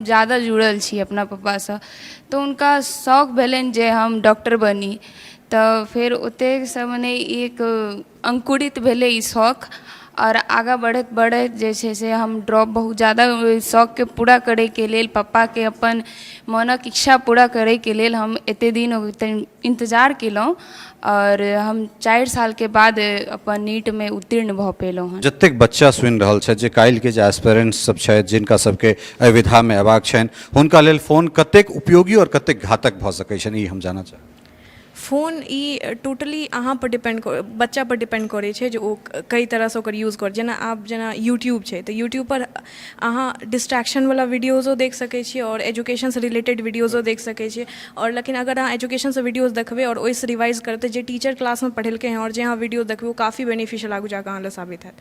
ज़्यादा जुड़ल छी अपना पप्पा से, तो उनका शौक भेलन जे हम डॉक्टर बनी। तो फिर ओते से मने एक अंकुरित भेले ई शौक, और आगा बढ़त बढ़त जे छै से हम ड्रॉप बहुत ज़्यादा शौक के पूरा करे के लेल, पप्पा के अपन मनक इच्छा पूरा करे के लेल हम एते दिन इंतजार केलहुँ, और हम 4 साल के बाद अपन नीट में उत्तीर्ण भऽ पेलहुँ हँ। जतेक बच्चा सुनि रहल छथि जे काल्हि के जे एस्पिरेंट्स सब छथि जिनका सबके एहि विधा में अयबाक छनि, हुनका लेल फोन कतेक उपयोगी और कतेक घातक भऽ सकै छनि, ई हम जानऽ चाहब। फोन ई टोटली अहाँ पर डिपेंड बच्चा पर डिपेंड करे छै जे ओ कई तरह से ओकर यूज कर। जेना यूट्यूब छै तऽ यूट्यूब पर अहाँ डिस्ट्रैक्शन वाला वीडियोजो देख सकै छियै और एजुकेशन से रिलेटेड वीडियोजो देख सकै छियै। और लेकिन अगर अहाँ एजुकेशन से वीडियोज देखबै और ओहिसँ रिवाइज करतै जे टीचर क्लास में पढ़ेलकै हैं और जे अहाँ वीडियो देखबै, वो काफ़ी बेनिफिशियल आगू जाकऽ अहाँ लए साबित हैत,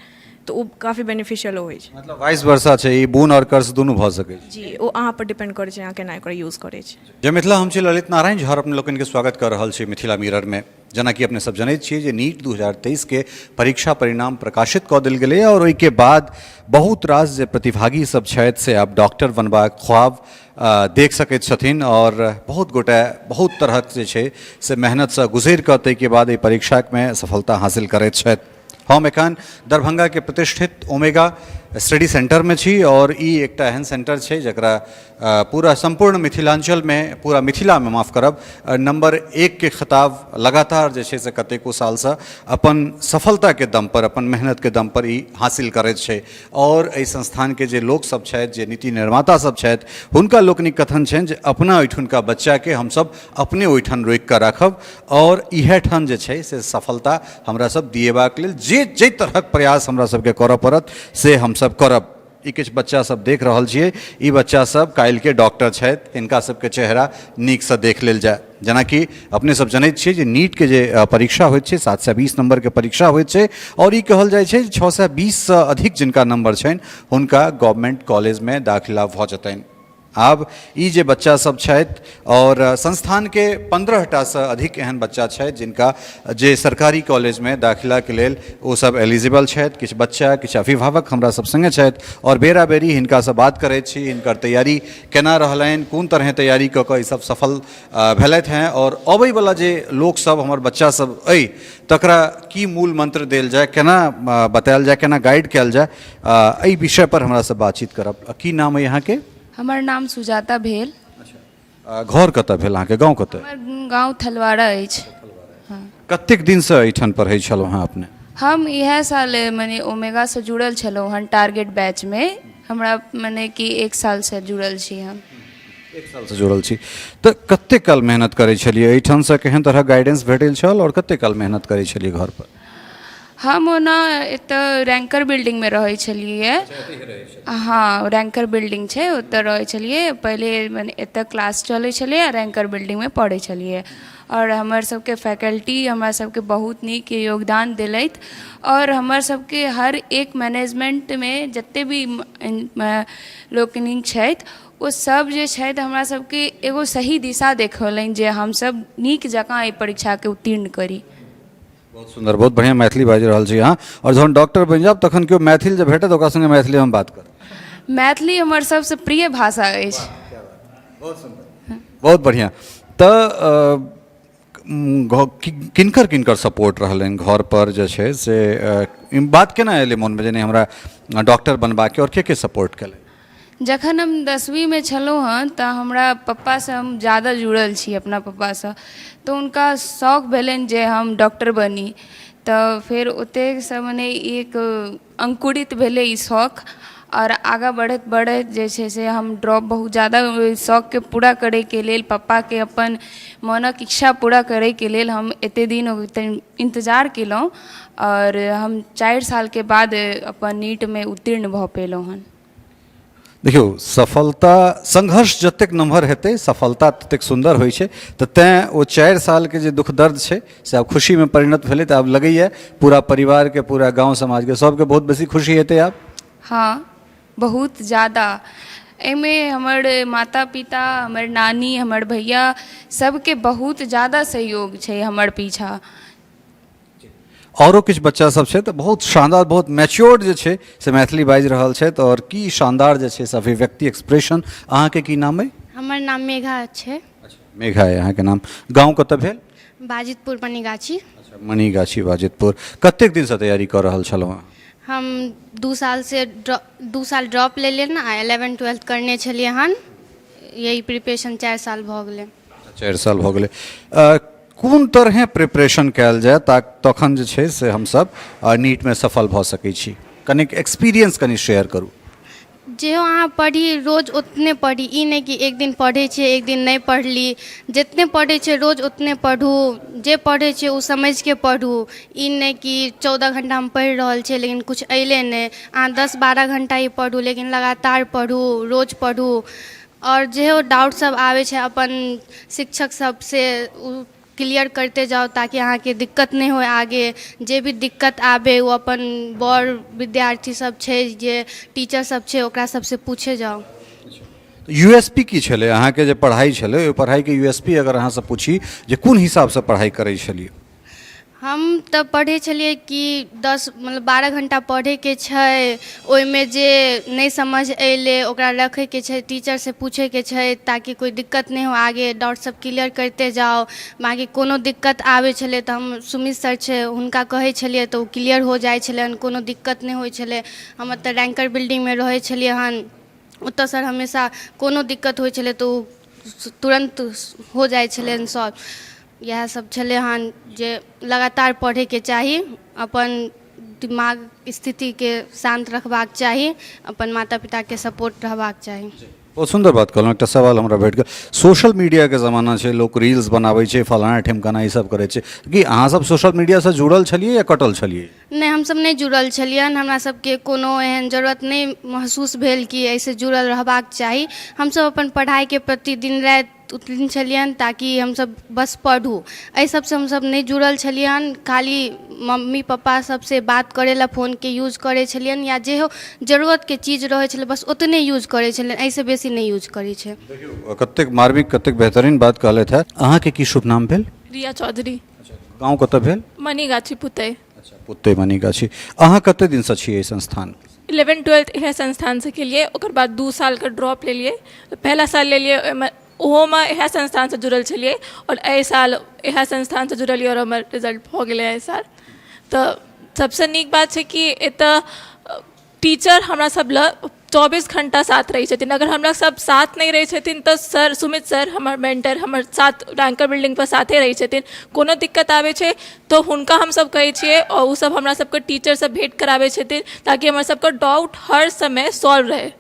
तो वो काफ़ी बेनिफिशियल होइ छै। मतलब वाइस वर्सा छै, ई बून और कर्ज दुनू भऽ सकै छै। जी, ओ अहाँ पर डिपेंड करे छै अहाँ केना एकर यूज करे छै। जय मिथिला, हम छी ललित नारायण झा, अपने लोकनि के स्वागत कर रहल छी मिथिला मिरर में। जेना कि अपने सब जनैत छियै जे नीट 2023 के परीक्षा परिणाम प्रकाशित कऽ देल गेलै और ओहिके बाद बहुत रास जे प्रतिभागी सब छथि से आब डॉक्टर बनबाक ख्वाब देख सकैत छथिन, और बहुत गोटे बहुत तरह जे छै से मेहनत से गुजरि कऽ ताहिके बाद एहि परीक्षा में सफलता हासिल करैत छथि। हम एखन दरभंगा के प्रतिष्ठित ओमेगा स्टडी सेंटर में छी, और ई एकटा एहन सेंटर छै जकरा पूरा संपूर्ण मिथिलांचल में, पूरा मिथिला में माफ करब, नंबर 1 के खिताब लगातार जे छै से कतेको साल से अपन सफलता के दम पर, अपन मेहनत के दम पर ई हासिल करैत छै। और एहि संस्थान के जे लोक सब छथि, जे नीति निर्माता सब छथि, हुनका लोकनिक कथन छनि जे अपना ओहिठुनका बच्चा के हमसब अपने ओहिठान रोकि कऽ राखब, और इहे ठान जे छै से सफलता हमरा सब दिएबाक लेल जे तरहक प्रयास हमरा सबके करऽ पड़त से हमसब करब। ई किछु बच्चा सब देख रहल छियै, ई बच्चा सब काल्हि के डॉक्टर छथि, हिनका सबके चेहरा नीक से देख लेल जाय। जेना कि अपने सब जनैत छियै जे नीट के जे परीक्षा होइत छै 720 नंबर के परीक्षा होइत छै, और ई कहल जाइ छै 620 से अधिक जिनका नंबर छनि हुनका गवर्नमेंट कॉलेज में दाखिला भऽ जेतनि। आब ई जे बच्चा सब छथि, और संस्थान के 15टा से अधिक एहन बच्चा छथि जिनका जे सरकारी कॉलेज में दाखिला के लेल ओ सब एलिजिबल छथि। किछु बच्चा, किछु अभिभावक हमरा सब संगे छथि, और बेरा बेरी हिनका से बात करैत छी, हिनकर तैयारी केना रहलनि, कोन तरह तैयारी कऽ कऽ ई सब सफल भेलथि हैं, और अबै वाला जे लोक सब, हमर बच्चा सब अइ, तकरा की मूल मंत्र देल जाय, केना बतायल जाय, केना गाइड कयल जाय, एहि विषय पर हमरा सब बातचीत करब। की नाम अइ यहाँ के? हमर नाम सुजाता भेल। घर कतऽ भेल अहाँके, गाँव कतऽ? हमर गाँव थलवाड़ा अछि। हाँ। कतेक दिन से एहिठाम पढ़ै छलहुँ हैं अपने? हम इएह साल मने ओमेगा से जुड़ल छलहुँ हन, टारगेट बैच में। हमरा मने कि 1 साल से जुड़ल छी हम। 1 साल से जुड़ल छी तऽ कतेक काल मेहनत करै छलियै एहिठाम से, केहन तरह गाइडेंस भेटल छल, और कतेक काल मेहनत करै छलियै घर पर? हम ओना एतऽ रैंकर बिल्डिंग में रहै छलियै। हाँ, रैंकर बिल्डिंग छै, ओतऽ रहै छलियै पहिले। मने एतऽ क्लास चलै छलै आ रैंकर बिल्डिंग में पढ़ै छलियै, और हमर सबके फैकल्टी हमरा सबके बहुत नीक योगदान देलथि, और हमर सबके हर एक मैनेजमेंट में जते भी लोकनिक छथि, ओ सब जे छथि हमरा सबके एगो सही दिशा देखौलनि जे हमसब नीक जकाँ एहि परीक्षा के उत्तीर्ण करी। बहुत सुंदर, बहुत बढ़िया मैथिली बाजि रहल छी अहाँ, और जखन डॉक्टर बनि जायब तखन केओ मैथिल जे भेटत ओकरा संगे मैथिली हम बात करब। मैथिली हमर सबसे प्रिय भाषा अछि। बहुत सुंदर, बहुत बढ़िया। तऽ किनकर किनकर सपोर्ट रहलनि घर पर जे छै से, बात केना एलै मोन में जे नहि हमरा डॉक्टर बनबाके, और के सपोर्ट केलनि? जखन हम 10वीं में छलहुँ हँ तऽ हमरा पप्पा से हम ज़्यादा जुड़ल छी अपना पप्पा से, तो उनका शौक भेलन जे हम डॉक्टर बनी। तो फिर ओते से मने एक अंकुरित भेले ई शौक, और आगा बढ़त बढ़त जे छै से हम ड्रॉप बहुत ज़्यादा शौक के पूरा करे के लेल, पप्पा के अपन मनक इच्छा पूरा करे के लेल हम एते दिन इंतजार केलहुँ, और हम 4 साल के बाद अपन नीट में उत्तीर्ण भऽ पेलहुँ हन। देखियौ, सफलता, संघर्ष जतेक नमहर हेतै सफलता ततेक सुंदर होइ छै। तऽ तेँ ओ 4 साल के जे दुख दर्द छै से आब खुशी में परिणत भेलै। तऽ आब लगैए पूरा परिवार के, पूरा गांव समाज के सबके बहुत बेसी खुशी हेतै आब। हाँ, बहुत ज़्यादा। एहिमे हमर माता पिता, हमर नानी, हमर भैया सबके बहुत ज़्यादा सहयोग छै हमर पीछा। औरो किछु बच्चा सब छै तऽ बहुत शानदार बहुत मैच्योर्ड जे छै से मैथिली बाजि रहल छथि और की शानदार जे छै से अभिव्यक्ति एक्सप्रेशन। अहाँके की नाम अइ? हमर नाम मेघा छै। मेघा अइ अहाँके नाम। गाँव कतऽ भेल? बाजितपुर मनीगाछी। अच्छा, मनीगाछी बाजितपुर। कतेक दिनसँ तैयारी कऽ रहल छलहुँ हँ? हम 2 साल ड्रॉप लेलियै ने, 11-12 करने छलियै हन, यही प्रिपरेशन 4 साल भऽ गेलै। 4 साल भऽ गेलै। कोन तरहे प्रिपरेशन कयल जाय तखन जे छै से हमसब नीटमे सफल भऽ सकै छी? कनिक एक्सपीरियंस कनि शेयर करू। जेहो अहाँ पढ़ी रोज उतने पढ़ी, ई नहीं कि एक दिन पढ़े छियै एक दिन नहीं पढ़ली। जितने पढ़े छियै रोज उतने पढ़ू, जे पढ़े छियै ओ समझ के पढ़ू। ई नहीं कि 14 घंटा हम पढ़ि रहल छियै लेकिन कुछ अयले नहीं। अहाँ 10-12 घंटा ही पढ़ू लेकिन लगातार पढ़ू, रोज पढ़ू। और जेहो डाउट सब आवे छै अपन शिक्षक सब से क्लियर करते जाओ ताकि अहाँ के दिक्कत नहीं हो आगे। जे भी दिक्कत आवे वो अपन बड़ विद्यार्थी सब छै जे टीचर सब छै ओकरा सबसे पूछे जाओ। यूएसपी की छलै अहाँके जे पढ़ाई छलै, ओहि पढ़ाईके यूएसपी अगर अहाँसँ पूछी जे कोन हिसाबसँ पढ़ाई करै छलियै? हम तऽ पढ़े छलिए कि 12 घंटा पढ़े के छै, ओहिमे जे नहीं समझ अयले ओकरा रखे के छै, टीचर से पूछे के छै ताकि कोई दिक्कत नहीं हो आगे। डाउट सब क्लियर करते जाओ। बाकी कोनो दिक्कत आवे छले तऽ हम सुमित सर छै हुनका कहे छलिए तऽ ओ क्लियर हो जाय छलै, कोनो दिक्कत नहीं होइ छलै। हम तऽ रैंकर बिल्डिंग में रहे छलिए हन, ओतऽ सर हमेशा कोनो दिक्कत होइ छलै तऽ ओ तुरंत हो जाय छलै सॉल्व। यह सब छलै हन जे लगातार पढ़े के चाही, अपन दिमाग स्थिति के शांत रखबाक चाही, अपन माता पिता के सपोर्ट रहबाक चाही। बहुत सुंदर बात कहलहुँ। एकटा सवाल हमरा भेट गेल, सोशल मीडिया के जमाना छै, लोग रील्स बनाबै छै, फलाना ठिमकाना ई सब करै छै, कि अहाँ सब सोशल मीडिया से जुड़ल छलिए या कटल छलिए? नहीं, हम सब नहीं जुड़ल छलियन। हमरा सबके कोनो एहन जरूरत नहीं महसूस भेल कि ऐसे जुड़ल रहबाक चाही। हम सब अपन पढ़ाई के प्रति दिन रात उतलिन छलियन ताकि हम सब बस पढ़ू। एहि सबसे हम सब नहीं जुड़ल छलियन। खाली मम्मी पापा सबसे बात करे ला फोन के यूज करे छलियन, या जे हो जरूरत के चीज रहे छले बस उतने यूज करे छलियन, ऐसे बेसी नहीं यूज करे छै। देखियौ कतेक मार्मिक कतेक बेहतरीन बात कहलथि है। अहाँके की शुभ नाम भेल? रिया चौधरी। गाँव कतऽ भेल? मनीगाछी पुतै। अच्छा, पुतै मनीगाछी। अहाँ कते दिनसँ छियै एहि संस्थान? 11-12 इएह संस्थान से केलिए, ओकर बाद 2 साल का ड्रॉप लेलिए। पहला साल लेलिए ओहोमे इएह संस्थान से जुड़ल छलिए, और एहि साल इएह संस्थान से जुड़लिए और हमर रिजल्ट भऽ गेलै एहि साल। तऽ सबसँ नीक बात छै कि एतऽ टीचर हमरा सब लए 24 घंटा साथ रहै छथिन। अगर हमरा सब साथ नहीं रहै छथिन तऽ सर सुमित सर हमर मेंटर हमर साथ रैंकर बिल्डिंग पर साथे रहै छथिन। कोनो दिक्कत आबै छै तऽ हुनका हम सब कहै छियै और ओ सब हमरा सबके टीचर से भेंट कराबै छथिन ताकि हमर सबके डाउट हर समय सॉल्व रहे।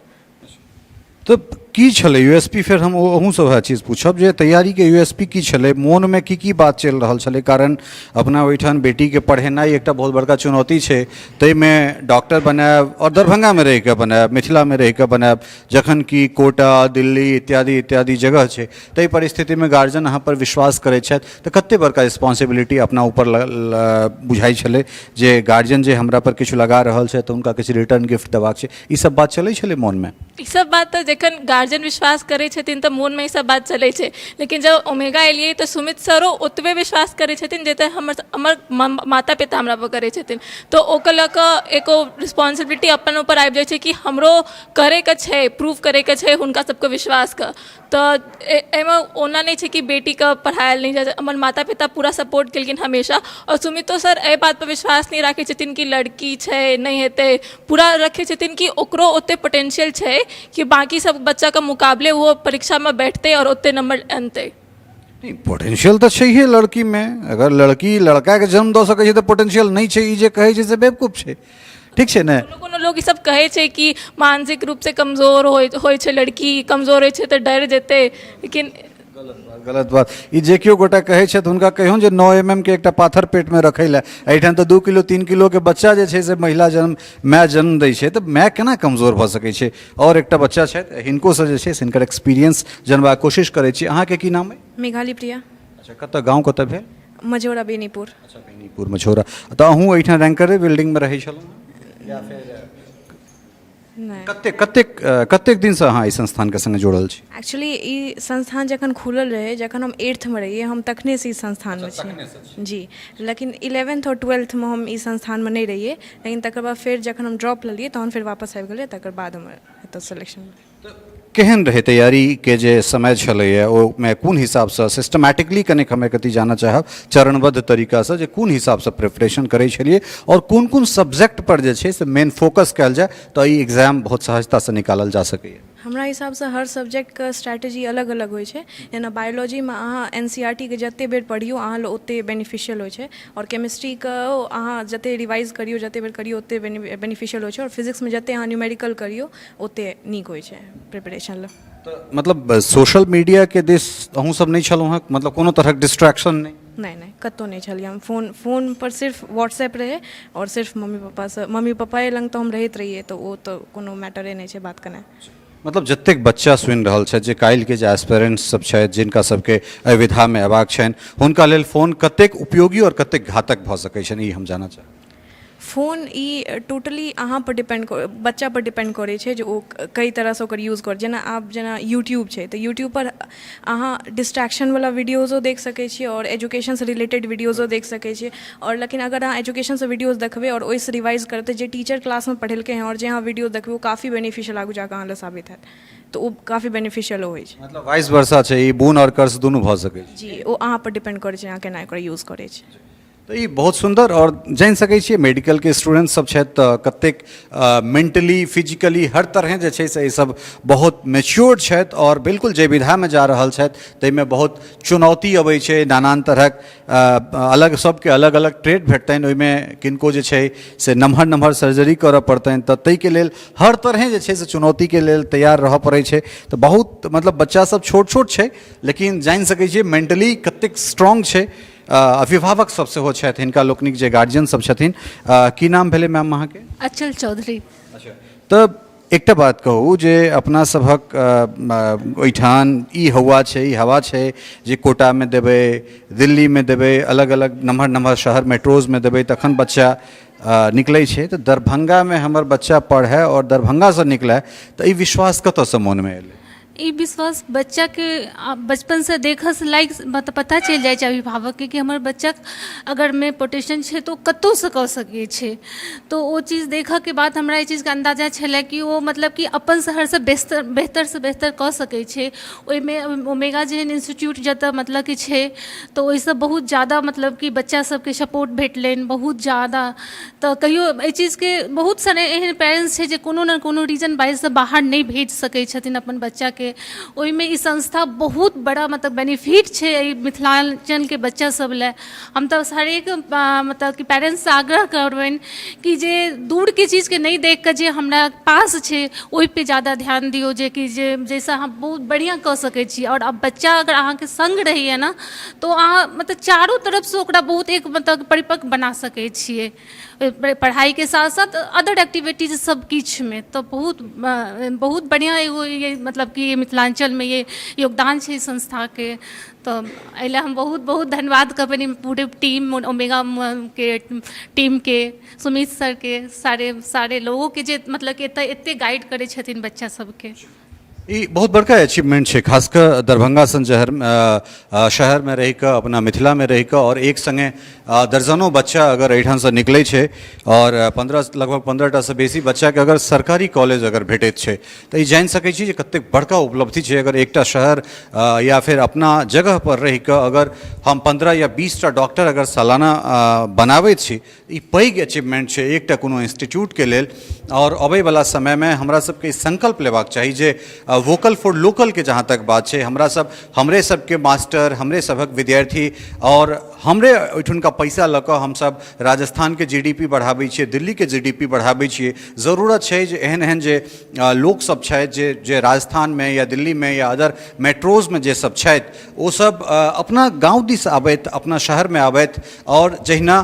तो की छलै यूएसपी? फिर हम अहूँसँ वएह चीज पूछब जे तैयारीके यूएसपी की छलै, मोनमे की बात चलि रहल छलै? कारण अपना ओहिठाम बेटीके पढ़ेनाइ एकटा बहुत बड़का चुनौती छै, ताहिमे डॉक्टर बनायब और दरभंगामे रहि कऽ बनायब, मिथिलामे रहि कऽ बनायब, जखन कि कोटा दिल्ली इत्यादि इत्यादि जगह छै। ताहि परिस्थितिमे गार्जियन अहाँ पर विश्वास करैत छथि तऽ कतेक बड़का रिस्पॉन्सिबिलिटी अपना ऊपर बुझाइ छलै जे गार्जियन जे हमरा पर किछु लगा रहल छै तऽ हुनका किछु रिटर्न गिफ्ट देबाक छै, ई सब बात चलै छलै मोनमे? ई सब बात तऽ जखन गार्जियन विश्वास करै छथिन तऽ मोनमे ई सब बात चलै छै, लेकिन जब ओमेगा एलियै तऽ सुमित सरो ओतबे विश्वास करै छथिन जते हमर माता पिता हमरा पर करै छथिन। तऽ ओकर लऽ कऽ एको रिस्पॉन्सिबिलिटी अपन ऊपर आबि जाइ छै कि हमरो करैके छै, प्रूव करैके छै हुनका सबके विश्वासके। तऽ एहिमे ओना नहि छै कि बेटीके पढ़ायल नहि जाइ। हमर माता पिता पूरा सपोर्ट केलखिन हमेशा, और सुमितो सर एहि बात पर विश्वास नहि राखै छथिन कि लड़की छै नहीं हेतै, पूरा रखै छथिन कि ओकरो ओते पोटेंशियल छै कि बाकी सब बच्चा के मुकाबले वो परीक्षा में बैठते और ओते नंबर आनते। नहीं, पोटेंशियल तो छैहे लड़की में। अगर लड़की लड़का के जन्म दऽ सकै छै तऽ पोटेंशियल नहीं छै, ई जे कहै छै से बेवकूफ छै। ठीक छै ने? कोनो लोग ई सब कहै छै कि मानसिक रूप से कमजोर होइ छै लड़की, कमजोर होइ छै तऽ डर जेतै, लेकिन गलत बात। ई जे केओ गोटा कहै छथि हुनका कहियौ जे 9 mm के एकटा पाथर पेटमे रखै लए, एहिठाम तऽ 2 किलो 3 किलो के बच्चा जे छै से महिला माय जन्म दै छै, तऽ माय केना कमजोर भऽ सकै छै? और एकटा बच्चा छथि हिनकोसँ जे छै से हिनकर एक्सपीरियंस जनबाक कोशिश करै छी। अहाँके की नाम अइ? मेघाली प्रिया। अच्छा, कतऽ गाँव कतऽ भेल? मझौरा बेनीपुर। अच्छा, बेनीपुर मझौरा। तऽ अहूँ एहिठाम रैंकरे बिल्डिंगमे रहै छलहुँ या फिर नहीं कतेक कतेक कतेक दिन से अहाँ ई संस्थान के संगे जुड़ल छी? एक्चुअली ई संस्थान जखन खुलल रहे, जखन हम 8th में रहिए, हम तखने से ई संस्थान में छी जी। लेकिन 11th और 12th में हम ई संस्थान में नहीं रहिए, लेकिन तकर बाद फिर जखन हम ड्रॉप लेलिए तहन फिर वापस आबि गेलिए, तकर बाद हम एतऽ सिलेक्शन। केहन रहे तैयारी के जे समय छलैए ओहिमे कोन हिसाबसँ सिस्टमैटिकली कनेक हमे कति जानऽ चाहब, चरणबद्ध तरीकासँ जे कोन हिसाबसँ प्रिपरेशन करै छलिए और कोन कोन सब्जेक्ट पर जे छै से मेन फोकस कयल जाय तऽ ई एग्जाम बहुत सहजतासँ निकालल जा सकैए? हमरा हिसाबसँ हर सब्जेक्टके स्ट्रैटेजी अलग अलग होइ छै। जेना बायोलॉजीमे अहाँ NCERT के जतेक बेर पढ़ियौ अहाँ लए ओतेक बेनिफिशियल होइ छै, और केमिस्ट्रीके अहाँ जतेक रिवाइज करियौ, जतेक बेर करियौ ओतेक बेनिफिशियल होइ छै, और फिजिक्समे जतेक अहाँ न्यूमेरिकल करियौ ओतेक नीक होइ छै प्रिपरेशन लए। मतलब सोशल मीडिया के दिस अहूँ सब नहीं छलहुँ हँ, मतलब कोनो तरहक डिस्ट्रैक्शन नहीं? नहीं कतहु नहीं छलिए हम। फोन पर सिर्फ व्हाट्सएप रहे, और सिर्फ मम्मी पापा लग तो हम रहैत रहिए, तो वो तो कोनो मैटरे नहीं छै बात केनाइ। मतलब जतेक बच्चा सुनि रहल छथि, जे काल्हिके जे एस्पिरेंट्स सब छथि, जिनका सबके एहि विधामे अयबाक छनि, हुनका लेल फोन कतेक उपयोगी और कतेक घातक भऽ सकै छनि, ई हम जानऽ चाहब। फोन ई टोटली अहाँ पर डिपेंड, बच्चा पर डिपेंड करै छै जे ओ कई तरहसँ ओकर यूज कर। जेना यूट्यूब छै तऽ यूट्यूब पर अहाँ डिस्ट्रैक्शन वाला वीडियोजो देख सकै छियै और एजुकेशन से रिलेटेड वीडियोजो देख सकै छियै। और लेकिन अगर अहाँ एजुकेशन से वीडियोज देखबै और ओहिसँ रिवाइज करतै, जे टीचर क्लास में पढ़ेलकै हैं और जे अहाँ वीडियो देखबै ओ काफ़ी बेनिफिशियल आगू जाकऽ अहाँ लए साबित हैत, तो ओ काफ़ी बेनिफिशियल होइ छै। मतलब वाइस वर्सा छै, ई गुण और कर्ज दुनू भऽ सकै छै। जी, ओ अहाँ पर डिपेंड करै छै अहाँ केना एकरा यूज करै छै। तो ये बहुत सुंदर। और जानि सकै छियै मेडिकल के स्टूडेंट सब छथि तऽ कतेक मेंटली फिजिकली हर तरह जे छै से ई सब बहुत मैच्योर्ड छथि और बिल्कुल जे विधामे जा रहल छथि ताहिमे बहुत चुनौती अबै छै, नानान तरहक अलग सबके अलग अलग ट्रेड भेटतनि, ओहिमे किनको जे छै से नम्हर नम्हर सर्जरी करऽ पड़तनि, तऽ ताहिके लेल हर तरह जे छै से चुनौतीके लेल तैयार रहऽ पड़ै छै। तऽ बहुत मतलब बच्चा सब छोट छोट छै, लेकिन जानि सकै छियै मेंटली कतेक स्ट्रॉन्ग छै। अभिभावक सब सेहो छथि, हिनका लोकनिक जे गार्जियन सब छथिन, की नाम भेलै मैम अहाँके? अचल चौधरी। अच्छा, तऽ एकटा बात कहू जे अपना सभक ओहिठाम ई हवा छै जे कोटामे देबै, दिल्लीमे देबै, अलग अलग नम्हर नम्हर शहर मेट्रोजमे देबै तखन बच्चा निकलै छै। तऽ दरभंगामे हमर बच्चा पढ़ै और दरभंगासँ निकलै तऽ ई विश्वास कतऽसँ मोनमे एलै? ई विश्वास बच्चा के बचपन से देखऽ से लाइक मतलब पता चलि जाइ छै अभिभावक के कि हमर बच्चा अगर में पोटेंशियल छै तो कतौ से कऽ सकै छै। तो ओ चीज देखऽ के बाद हमरा ई चीज के अंदाजा छलै कि ओ मतलब कि अपन शहर से बेहतर से बेहतर कऽ सकै छै। ओहिमे ओमेगा जेहन इंस्टीट्यूट जतऽ मतलब कि छै, तो ओहिसँ बहुत ज़्यादा मतलब कि बच्चा सबके सपोर्ट भेटलनि बहुत ज़्यादा। तऽ कहियो एहि चीजके बहुत सारे एहन पेरेंट्स छै जे कोनो ने कोनो रीजन बाइजसँ बाहर नहि भेज सकै छथिन अपन बच्चाके। ओहिमे ई संस्था बहुत बड़ा मतलब बेनिफिट छै एहि मिथिलाञ्चलके बच्चा सब लए। हम तऽ हरेक मतलब कि पेरेंट्स से आग्रह करबनि कि जे दूरके चीजके नहीं देख कऽ जे हमरा पास छै ओहि पे ज़्यादा ध्यान दियौ, जे कि जैसे अहाँ बहुत बढ़िआँ कऽ सकै छी। और अब बच्चा अगर अहाँके संग रहैए ना तो अहाँ मतलब चारों तरफसँ ओकरा बहुत एक मतलब परिपक्व बना सकै छियै, पढ़ाइके साथ साथ अदर एक्टिविटीज सब किछुमे। तो बहुत बढ़िआँ एगो ये मतलब कि मिथिलांचल में ये योगदान छै संस्थाके। तो एहि लए हम बहुत बहुत धन्यवाद करबनि पूरे टीम ओमेगा के टीम के, सुमित सर के, सारे लोगों के जे मतलब कि एते गाइड करै छथिन बच्चा सबके। ई बहुत बड़का अचीवमेंट छै, खासकर दरभंगा सन शहर में रहि कऽ, अपना मिथिला में रहि कऽ, और एक संगे दर्जनों बच्चा अगर एहिठाम से निकलै छै और लगभग 15टा से बेसी बच्चा के अगर सरकारी कॉलेज अगर भेटैत छै तऽ ई जानि सकै छी जे कतेक बड़का उपलब्धि छै। अगर एकटा शहर या फिर अपना जगह पर रहि कऽ अगर हम 15 या 20टा डॉक्टर अगर सालाना बनाबैत छी, ई पैघ अचीवमेंट छै एकटा कोनो इंस्टीट्यूटके लेल। और अबैवला समयमे हमरा सबके संकल्प लेबाक चाही जे वोकल फॉर लोकल के जहाँ तक बात है, हमरे सबके मास्टर, हमरे सबक विद्यार्थी और हमरे ओहिठुनका पैसा लऽ कऽ हम सब राजस्थान के जीडीपी बढ़ाबै छियै, दिल्ली के जीडीपी बढ़ाबै छियै। जरूरत छै जे एहन एहन जे लोक सब छथि जे राजस्थान में या दिल्ली में या अदर मेट्रोज में जे सब छथि ओ सब अपना गाँव दिस आबैत, अपना शहर में आबैत, और जहिना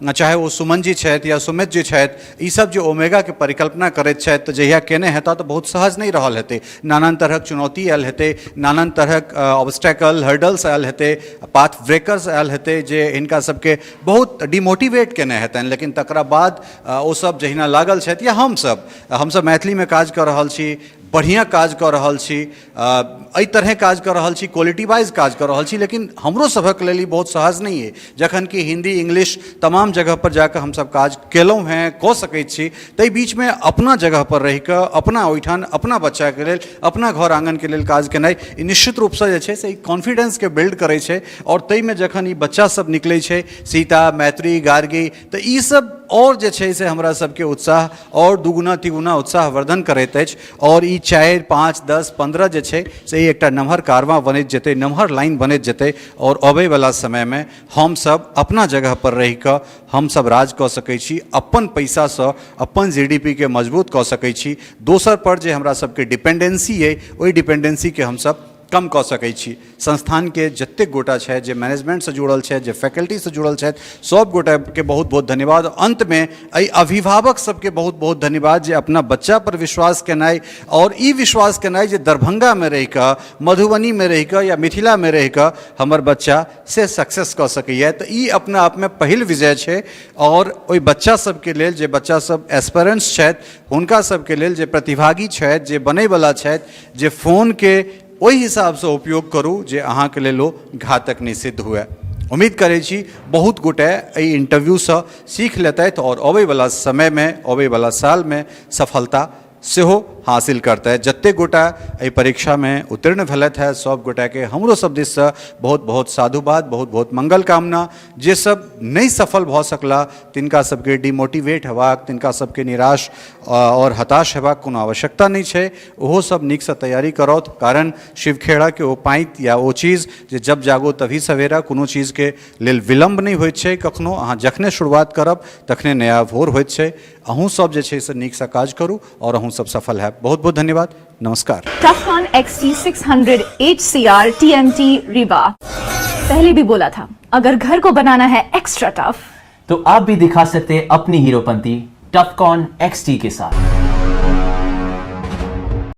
चाहे वो सुमन जी छथि या सुमित जी छथि, ई सब जे ओमेगा के परिकल्पना करैत छथि तऽ जहिया केने हेता तऽ बहुत सहज नहीं रहल हेतै। नाना नानान तरहक चुनौती आयल हेतै, नानान तरहक ऑब्स्टेकल हर्डल्स आयल हेतै, पाथ ब्रेकर्स आयल हेतै जे हिनका सबके बहुत डिमोटिवेट केने हेतनि, लेकिन तकरा बाद ओ सब जहिना लागल छथि या हमसब मैथिलीमे काज कऽ रहल छी, बढ़िया काज कऽ रहल छी, एहि तरह काज कऽ रहल छी, क्वालिटी वाइज काज कऽ रहल छी, लेकिन हमरो सभक लेल ई बहुत सहज नहीं है। जखन कि हिंदी इंग्लिश तमाम जगह पर जाकर हमसब काज केलहुँ हैं, कऽ सकैत छी, ताहि बीचमे अपना जगह पर रहि कऽ अपना ओहिठाम अपना बच्चाके लेल अपना घर आंगनके लेल काज केनाइ ई निश्चित रूपसँ जे छै से ई कॉन्फिडेंसके बिल्ड करै छै। और ताहिमे जखन ई बच्चा सब निकलै छै, सीता मैत्री गार्गी, तऽ ई सब और जे छै से हमरा सबके उत्साह और दुगुना तिगुना उत्साह वर्धन करैत अछि। और ई 4, 5, 10, 15 जे छै से ई एकटा नमहर कारवां बनैत जेतै, नमहर लाइन बनैत जेतै, और अबैवला समयमे हमसब अपना जगह पर रहि कऽ हमसब राज कऽ सकै छी, अपन पैसासँ अपन GDP के मजबूत कऽ सकै छी। दोसर पर जे हमरा सबके डिपेंडेंसी अइ ओहि डिपेंडेंसीके हमसब कम कऽ सकै छी। संस्थान के जतेक गोटा छथि जे मैनेजमेंट से जुड़ल छथि, जे फैकल्टी से जुड़ल छथि, सब गोटा के बहुत बहुत धन्यवाद। अंत में एहि अभिभावक सबके बहुत बहुत धन्यवाद जे अपना बच्चा पर विश्वास केनाइ और ई विश्वास केनाइ जे दरभंगा में रहि कऽ, मधुबनी में रहि कऽ या मिथिला में रहि कऽ हमर बच्चा से सक्सेस कऽ सकैए। तऽ ई अपना आप में पहिल विजय छै। और ओहि बच्चा सबके लेल जे बच्चा सब एस्पिरेंट्स छथि, हुनका सबके लेल जे प्रतिभागी छथि, जे बनैवला छथि, जे फोन के ओहि हिसाब से उपयोग करू जे अहाँके लेल ओ घातक नहि सिद्ध हुए। उम्मीद करै छी बहुत गोटे एहि इंटरव्यूसँ सीख लेतथि और अबैवला समयमे अबैवला सालमे सफलता सेहो हासिल करतै। जतेक गोटा एहि परीक्षामे उत्तीर्ण भेलथि है, सब गोटाके हमरो सब दिससँ बहुत बहुत साधुवाद, बहुत बहुत मंगल कामना। जे सब नहीं सफल भऽ सकला तिनका सबके डिमोटिवेट हेबाक, तिनका सबके निराश और हताश हेबाक कोनो आवश्यकता नहीं छै। ओहो सब नीकसँ तैयारी करौथ, कारण शिवखेड़ाके ओ पाँति या ओ चीज जे जब जागो तभी सवेरा, कोनो चीजके लेल विलम्ब नहीं होइत छै। कखनो अहाँ जखने शुरुआत करब तखने नया भोर होइत छै। अहूँ सब जे छै से नीकसँ काज करू और अहूँ सब सफल हैब। बहुत बहुत धन्यवाद, नमस्कार। टफकॉन XT 600 HCR TMT रीवा। पहले भी बोला था, अगर घर को बनाना है एक्स्ट्रा टफ तो आप भी दिखा सकते हैं अपनी हीरोपंती टफकॉन XT के साथ।